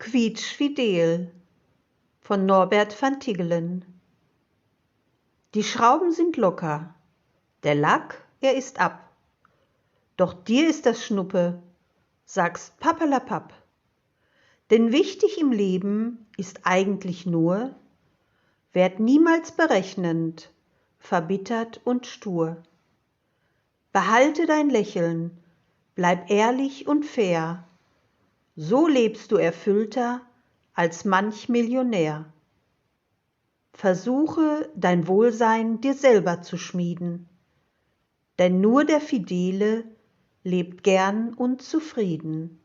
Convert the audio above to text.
Quietschfidel von Norbert van Tigelen. Die Schrauben sind locker, der Lack, er ist ab. Doch dir ist das Schnuppe, sagst Pappelapapp. Denn wichtig im Leben ist eigentlich nur, werd niemals berechnend, verbittert und stur. Behalte dein Lächeln, bleib ehrlich und fair, so lebst du erfüllter als manch Millionär. Versuche dein Wohlsein dir selber zu schmieden, denn nur der Fidele lebt gern und zufrieden.